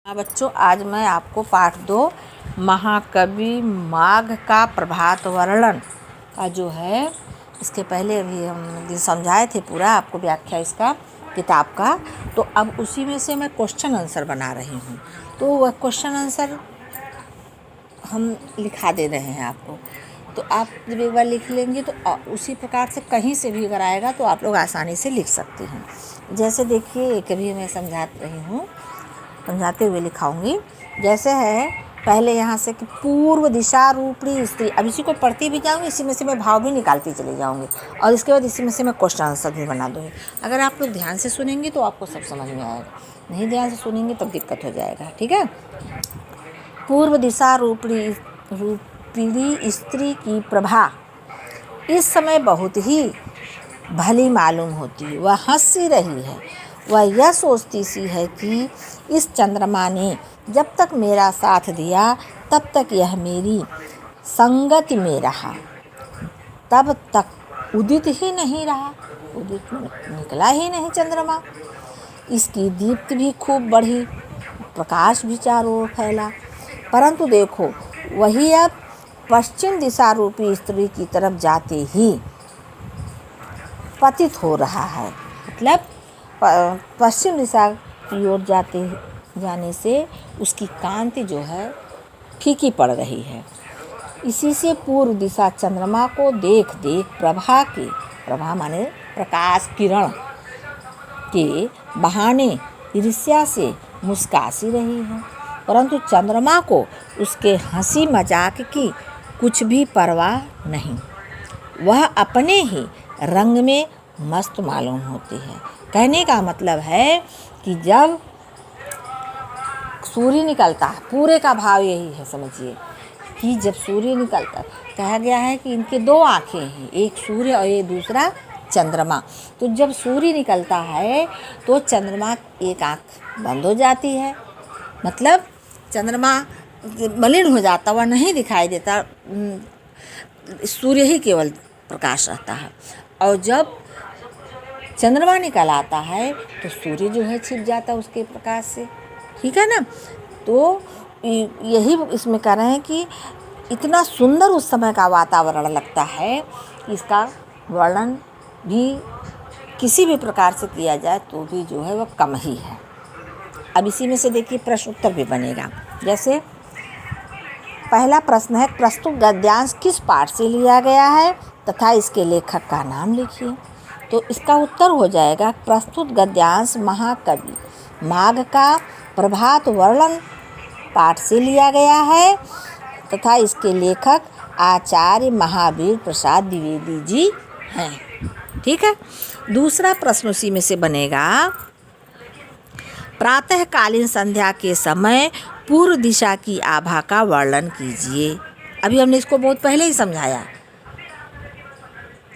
हाँ बच्चों, आज मैं आपको पाठ 2 महाकवि माघ का प्रभात वर्णन का जो है, इसके पहले अभी हम समझाए थे पूरा आपको व्याख्या इसका किताब का। तो अब उसी में से मैं क्वेश्चन आंसर बना रही हूँ। तो वह क्वेश्चन आंसर हम लिखा दे रहे हैं आपको। तो आप जब एक बार लिख लेंगे तो उसी प्रकार से कहीं से भी अगर आएगा तो आप लोग आसानी से लिख सकते हैं। जैसे देखिए, एक अभी मैं समझा रही हूँ, समझाते हुए लिखाऊंगी। जैसे है पहले यहाँ से कि पूर्व दिशा रूपणी स्त्री। अब इसी को पढ़ती भी जाऊँगी, इसी में से मैं भाव भी निकालती चली जाऊँगी और इसके बाद इसी में से मैं क्वेश्चन आंसर भी बना दूँगी। अगर आप लोग ध्यान से सुनेंगे तो आपको सब समझ में आएगा, नहीं ध्यान से सुनेंगे तब दिक्कत हो जाएगा। ठीक है। पूर्व दिशा रूपणी स्त्री की प्रभा इस समय बहुत ही भली मालूम होती। वह हंस सी रही है। वह यह सोचती सी है कि इस चंद्रमा ने जब तक मेरा साथ दिया तब तक यह मेरी संगति में रहा, तब तक उदित ही नहीं रहा, उदित निकला ही नहीं चंद्रमा। इसकी दीप्ति भी खूब बढ़ी, प्रकाश भी चारों ओर फैला, परंतु देखो वही अब पश्चिम दिशा रूपी स्त्री की तरफ जाते ही पतित हो रहा है। मतलब पश्चिम दिशा की ओर जाने से उसकी कांति जो है फीकी पड़ रही है। इसी से पूर्व दिशा चंद्रमा को देख देख प्रभा माने प्रकाश किरण के बहाने ईर्ष्या से मुस्कासी रही है, परंतु चंद्रमा को उसके हंसी मजाक की कुछ भी परवाह नहीं। वह अपने ही रंग में मस्त मालूम होती है। कहने का मतलब है कि जब सूर्य निकलता है, पूरे का भाव यही है, समझिए कि जब सूर्य निकलता है, कहा गया है कि इनके 2 आँखें हैं, एक सूर्य और ये दूसरा चंद्रमा। तो जब सूर्य निकलता है तो चंद्रमा एक आँख बंद हो जाती है, मतलब चंद्रमा मलिन हो जाता, वह नहीं दिखाई देता, सूर्य ही केवल प्रकाश रहता है। और जब चंद्रमा निकल आता है तो सूर्य जो है छिप जाता है उसके प्रकाश से। ठीक है ना। तो यही इसमें कह रहे हैं कि इतना सुंदर उस समय का वातावरण लगता है कि इसका वर्णन भी किसी भी प्रकार से किया जाए तो भी जो है वह कम ही है। अब इसी में से देखिए प्रश्न उत्तर भी बनेगा। जैसे पहला प्रश्न है, प्रस्तुत गद्यांश किस पाठ से लिया गया है तथा इसके लेखक का नाम लिखिए। तो इसका उत्तर हो जाएगा, प्रस्तुत गद्यांश महाकवि माघ का प्रभात वर्णन पाठ से लिया गया है तथा इसके लेखक आचार्य महावीर प्रसाद द्विवेदी जी हैं। ठीक है। दूसरा प्रश्न उसी में से बनेगा, प्रातःकालीन संध्या के समय पूर्व दिशा की आभा का वर्णन कीजिए। अभी हमने इसको बहुत पहले ही समझाया।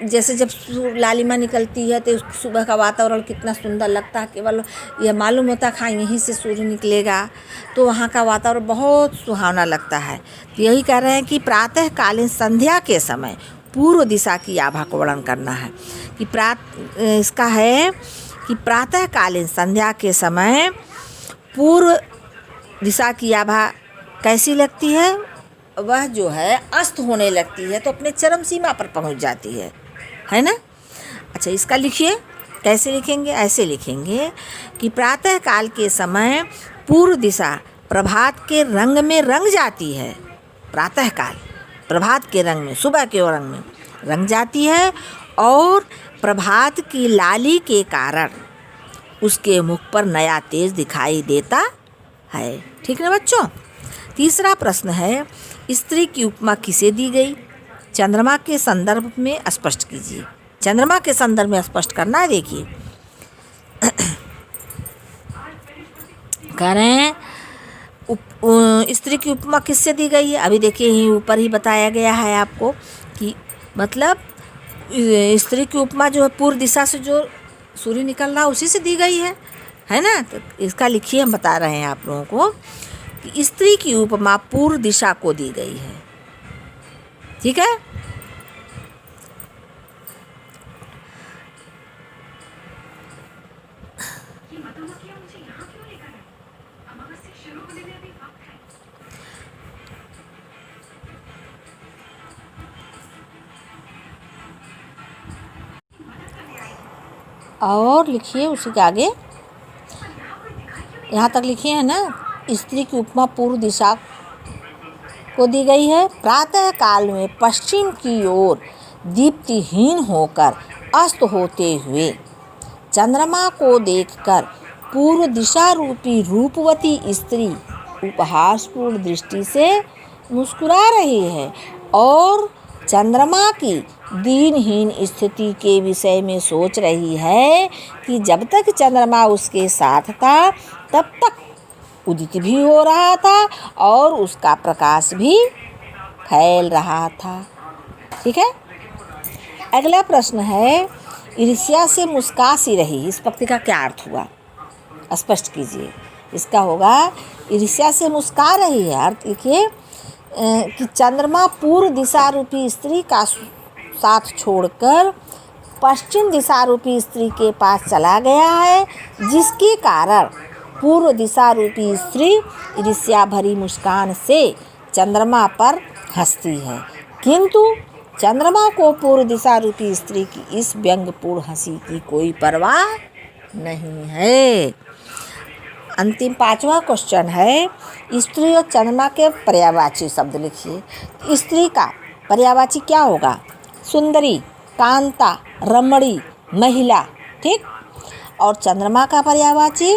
जैसे जब लालिमा निकलती है तो सुबह का वातावरण कितना सुंदर लगता है, केवल यह मालूम होता है हाँ यहीं से सूर्य निकलेगा तो वहाँ का वातावरण बहुत सुहावना लगता है। तो यही कह रहे हैं कि प्रातःकालीन संध्या के समय पूर्व दिशा की आभा को वर्णन करना है। कि इसका है कि प्रातःकालीन संध्या के समय पूर्व दिशा की आभा कैसी लगती है, वह जो है अस्त होने लगती है, तो अपने चरम सीमा पर पहुंच जाती है ना। अच्छा, इसका लिखिए। कैसे लिखेंगे? ऐसे लिखेंगे कि प्रातःकाल के समय पूर्व दिशा प्रभात के रंग में रंग जाती है। प्रातःकाल प्रभात के रंग में, सुबह के रंग में रंग जाती है और प्रभात की लाली के कारण उसके मुख पर नया तेज दिखाई देता है। ठीक है बच्चों। तीसरा प्रश्न है, स्त्री की उपमा किसे दी गई? चंद्रमा के संदर्भ में स्पष्ट कीजिए। चंद्रमा के संदर्भ में स्पष्ट करना है। देखिए कह रहे हैं स्त्री की उपमा किससे दी गई है। अभी देखिए यहीं ऊपर ही बताया गया है आपको कि मतलब स्त्री की उपमा जो है पूर्व दिशा से जो सूर्य निकल रहा उसी से दी गई है ना। तो इसका लिखिए, हम बता रहे हैं आप लोगों को कि स्त्री की उपमा पूर्व दिशा को दी गई है। ठीक है। और लिखिए उसी के आगे, यहाँ तक लिखिए है ना। स्त्री की उपमा पूर्व दिशा को दी गई है। प्रातः काल में पश्चिम की ओर दीप्तिहीन होकर अस्त होते हुए चंद्रमा को देखकर पूर्व दिशा रूपी रूपवती स्त्री उपहासपूर्ण दृष्टि से मुस्कुरा रही है और चंद्रमा की दीनहीन स्थिति के विषय में सोच रही है कि जब तक चंद्रमा उसके साथ था तब तक उदित भी हो रहा था और उसका प्रकाश भी फैल रहा था। ठीक है। अगला प्रश्न है, ईर्ष्या से मुस्का सी रही, इस पंक्ति का क्या अर्थ हुआ, स्पष्ट कीजिए। इसका होगा ईर्ष्या से मुस्का रही है, अर्थ लिखिए कि चंद्रमा पूर्व दिशा रूपी स्त्री का साथ छोड़कर पश्चिम दिशा रूपी स्त्री के पास चला गया है, जिसके कारण पूर्व दिशा रूपी स्त्री ईर्ष्या भरी मुस्कान से चंद्रमा पर हंसती है, किंतु चंद्रमा को पूर्व दिशा रूपी स्त्री की इस व्यंग्यपूर्ण हंसी की कोई परवाह नहीं है। अंतिम 5वां क्वेश्चन है, स्त्री और चंद्रमा के पर्यायवाची शब्द लिखिए। स्त्री का पर्यायवाची क्या होगा? सुंदरी, कांता, रमणी, महिला। ठीक। और चंद्रमा का पर्यायवाची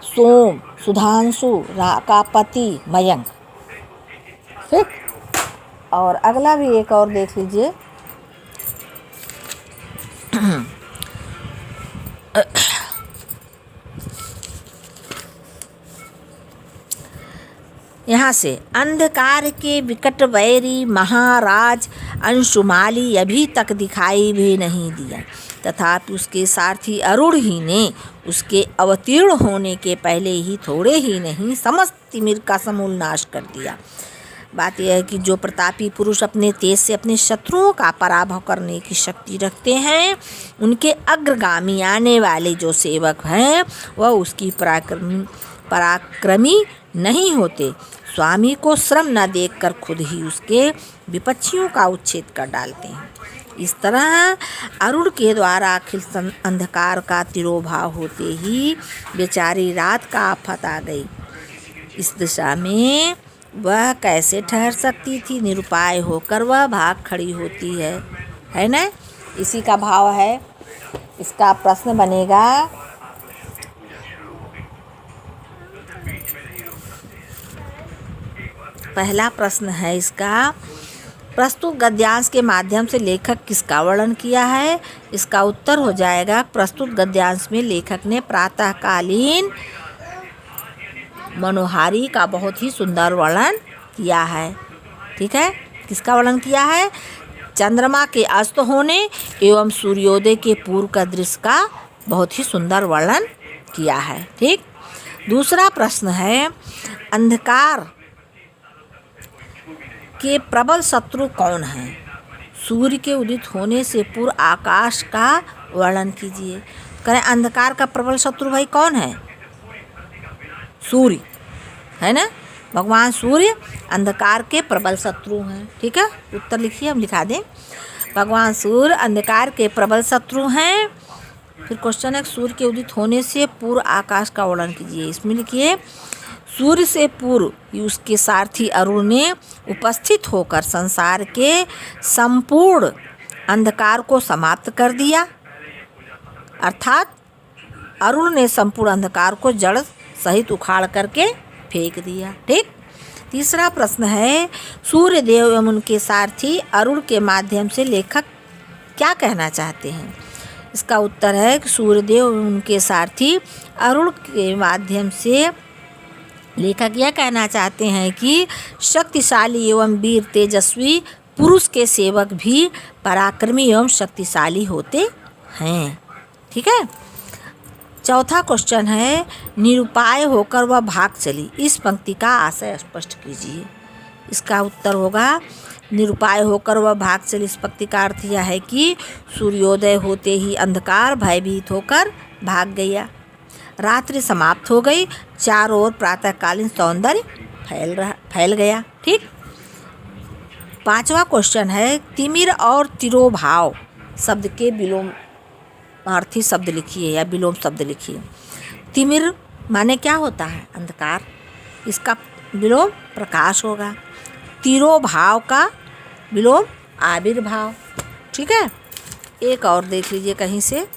सोम, सुधांशु, का पति, मयंक। ठीक। और अगला भी एक और देख लीजिए। यहाँ से, अंधकार के विकट वैरी महाराज अंशुमाली अभी तक दिखाई भी नहीं दिया, तथापि उसके सारथी अरुण ही ने उसके अवतीर्ण होने के पहले ही थोड़े ही नहीं समस्त तिमिर का समूल नाश कर दिया। बात यह है कि जो प्रतापी पुरुष अपने तेज से अपने शत्रुओं का पराभव करने की शक्ति रखते हैं, उनके अग्रगामी आने वाले जो सेवक हैं वह उसकी पराक्रमी नहीं होते, स्वामी को श्रम न देखकर खुद ही उसके विपक्षियों का उच्छेद कर डालते हैं। इस तरह अरुण के द्वारा अखिल अंधकार का तिरोभाव होते ही बेचारी रात का आफत आ गई। इस दिशा में वह कैसे ठहर सकती थी? निरुपाय होकर वह भाग खड़ी होती है ना। इसी का भाव है। इसका प्रश्न बनेगा, पहला प्रश्न है इसका, प्रस्तुत गद्यांश के माध्यम से लेखक किसका वर्णन किया है? इसका उत्तर हो जाएगा, प्रस्तुत गद्यांश में लेखक ने प्रातःकालीन मनोहारी का बहुत ही सुंदर वर्णन किया है। ठीक है। किसका वर्णन किया है? चंद्रमा के अस्त होने एवं सूर्योदय के पूर्व का दृश्य का बहुत ही सुंदर वर्णन किया है। ठीक। दूसरा प्रश्न है, अंधकार के प्रबल शत्रु कौन है? सूर्य के उदित होने से पूर्व आकाश का वर्णन कीजिए। करें, अंधकार का प्रबल शत्रु भाई कौन है? सूर्य है ना। भगवान सूर्य अंधकार के प्रबल शत्रु हैं। ठीक है। उत्तर लिखिए, हम लिखा दें। भगवान सूर्य अंधकार के प्रबल शत्रु हैं। फिर क्वेश्चन है, सूर्य के उदित होने से पूर्व आकाश का वर्णन कीजिए। इसमें लिखिए, सूर्य से पूर्व ही उसके सारथी अरुण ने उपस्थित होकर संसार के संपूर्ण अंधकार को समाप्त कर दिया, अर्थात अरुण ने संपूर्ण अंधकार को जड़ सहित उखाड़ करके फेंक दिया। ठीक। तीसरा प्रश्न है, सूर्य देव एवं उनके सारथी अरुण के माध्यम से लेखक क्या कहना चाहते हैं? इसका उत्तर है कि सूर्यदेव एवं उनके सारथी अरुण के माध्यम से लेखक यह कहना चाहते हैं कि शक्तिशाली एवं वीर तेजस्वी पुरुष के सेवक भी पराक्रमी एवं शक्तिशाली होते हैं। ठीक है। चौथा क्वेश्चन है, निरुपाय होकर वह भाग चली, इस पंक्ति का आशय स्पष्ट कीजिए। इसका उत्तर होगा, निरुपाय होकर वह भाग चली, इस पंक्ति का अर्थ यह है कि सूर्योदय होते ही अंधकार भयभीत होकर भाग गया, रात्रि समाप्त हो गई, चारों ओर प्रातःकालीन सौंदर्य फैल गया। ठीक। पांचवा क्वेश्चन है, तिमिर और तिरोभाव शब्द के विलोम अर्थी शब्द लिखिए या विलोम शब्द लिखिए। तिमिर माने क्या होता है? अंधकार, इसका विलोम प्रकाश होगा। तिरोभाव का विलोम आविर्भाव। ठीक है, एक और देख लीजिए कहीं से,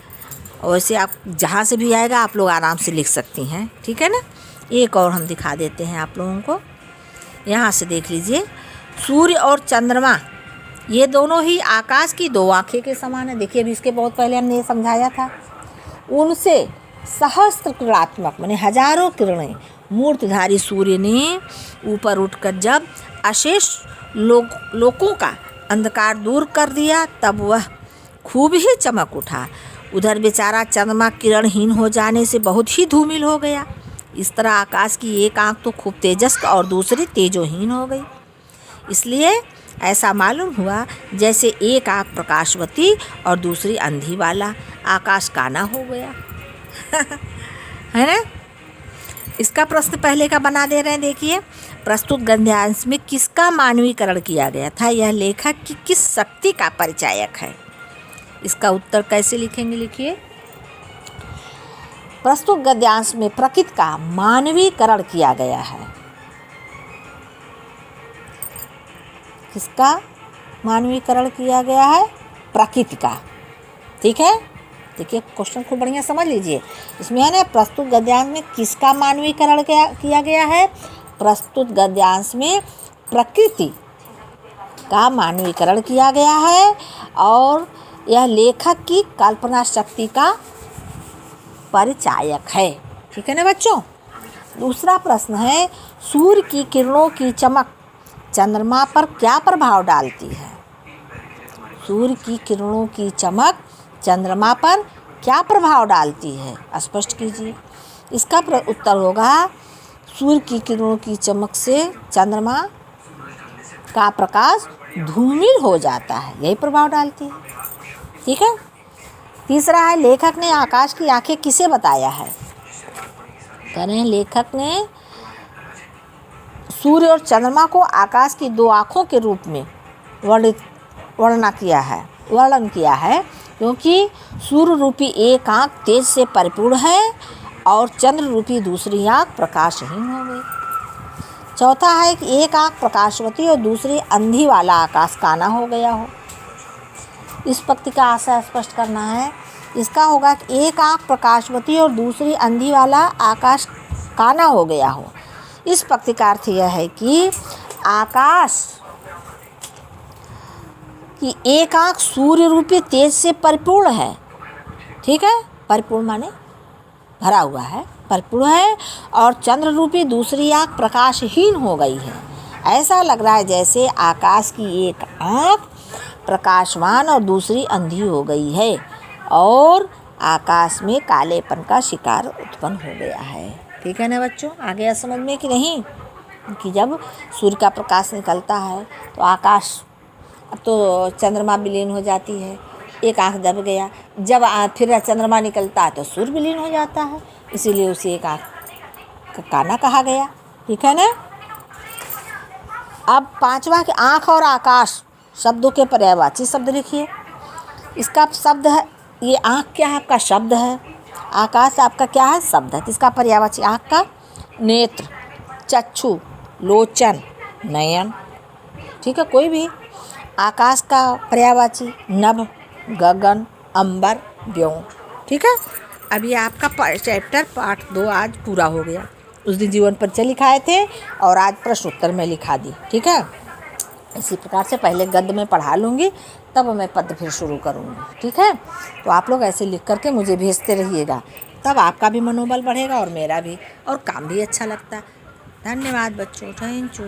वैसे आप जहाँ से भी आएगा आप लोग आराम से लिख सकती हैं। ठीक है ना, एक और हम दिखा देते हैं आप लोगों को। यहाँ से देख लीजिए, सूर्य और चंद्रमा ये दोनों ही आकाश की दो आँखें के समान है। देखिए अभी इसके बहुत पहले हमने ये समझाया था। उनसे सहस्त्र किरणात्मक माने हजारों किरणें मूर्तधारी सूर्य ने ऊपर उठकर जब अशेष लोकों का अंधकार दूर कर दिया तब वह खूब ही चमक उठा। उधर बेचारा चंद्रमा किरणहीन हो जाने से बहुत ही धूमिल हो गया। इस तरह आकाश की एक आँख तो खूब तेजस्वी और दूसरी तेजोहीन हो गई। इसलिए ऐसा मालूम हुआ जैसे एक आँख प्रकाशवती और दूसरी अंधी वाला। आकाश काना हो गया। है ना। इसका प्रश्न पहले का बना दे रहे हैं। देखिए, प्रस्तुत गद्यांश में किसका मानवीकरण किया गया था? यह लेखक की किस शक्ति का परिचायक है? इसका उत्तर कैसे लिखेंगे? लिखिए, प्रस्तुत गद्यांश में प्रकृति का मानवीकरण किया गया है। किसका मानवीकरण किया गया है? प्रकृति का। ठीक है, देखिए क्वेश्चन खूब बढ़िया समझ लीजिए। इसमें है ना, प्रस्तुत गद्यांश में किसका मानवीकरण किया गया है? प्रस्तुत गद्यांश में प्रकृति का मानवीकरण किया गया है और यह लेखक की कल्पना शक्ति का परिचायक है। ठीक है ना बच्चों। दूसरा प्रश्न है, सूर्य की किरणों की चमक चंद्रमा पर क्या प्रभाव डालती है? सूर्य की किरणों की चमक चंद्रमा पर क्या प्रभाव डालती है? स्पष्ट कीजिए। इसका उत्तर होगा, सूर्य की किरणों की चमक से चंद्रमा का प्रकाश धूमिल हो जाता है, यही प्रभाव डालती है। ठीक है। तीसरा है, लेखक ने आकाश की आंखें किसे बताया है? कह रहे हैं लेखक ने सूर्य और चंद्रमा को आकाश की दो आँखों के रूप में वर्णन किया है क्योंकि सूर्य रूपी एक आँख तेज से परिपूर्ण है और चंद्र रूपी दूसरी आँख प्रकाशहीन हो गई। चौथा है कि एक आँख प्रकाशवती और दूसरी अंधी वाला आकाश काना हो गया हो। इस पंक्ति का आशय स्पष्ट करना है। इसका होगा कि एक आँख प्रकाशवती और दूसरी अंधी वाला आकाश काना हो गया हो। इस पंक्ति का अर्थ यह है कि आकाश की एक आँख सूर्य रूपी तेज से परिपूर्ण है। ठीक है, परिपूर्ण माने भरा हुआ है, परिपूर्ण है, और चंद्र रूपी दूसरी आँख प्रकाशहीन हो गई है। ऐसा लग रहा है जैसे आकाश की एक आँख प्रकाशवान और दूसरी अंधी हो गई है और आकाश में कालेपन का शिकार उत्पन्न हो गया है। ठीक है ना बच्चों, आ गया समझ में कि नहीं? कि जब सूर्य का प्रकाश निकलता है तो आकाश, अब तो चंद्रमा विलीन हो जाती है, एक आँख दब गया, जब फिर चंद्रमा निकलता है तो सूर्य विलीन हो जाता है, इसीलिए उसे एक आँख का काना कहा गया। ठीक है ना। अब पांचवा कि आँख और आकाश शब्दों के पर्यायवाची शब्द लिखिए। इसका शब्द है, ये आँख क्या है? आपका शब्द है। आकाश आपका क्या है? शब्द है। इसका पर्यायवाची आँख का नेत्र, चक्षु, लोचन, नयन। ठीक है, कोई भी। आकाश का पर्यायवाची नभ, गगन, अंबर, व्योम। ठीक है। अभी आपका चैप्टर पार्ट 2 आज पूरा हो गया। उस दिन जीवन परिचय लिखाए थे और आज प्रश्न उत्तर में लिखा दी। ठीक है, इसी प्रकार से पहले गद्य में पढ़ा लूँगी, तब मैं पद्य फिर शुरू करूँगी। ठीक है, तो आप लोग ऐसे लिख करके मुझे भेजते रहिएगा, तब आपका भी मनोबल बढ़ेगा और मेरा भी, और काम भी अच्छा लगता। धन्यवाद बच्चों, थैंक यू।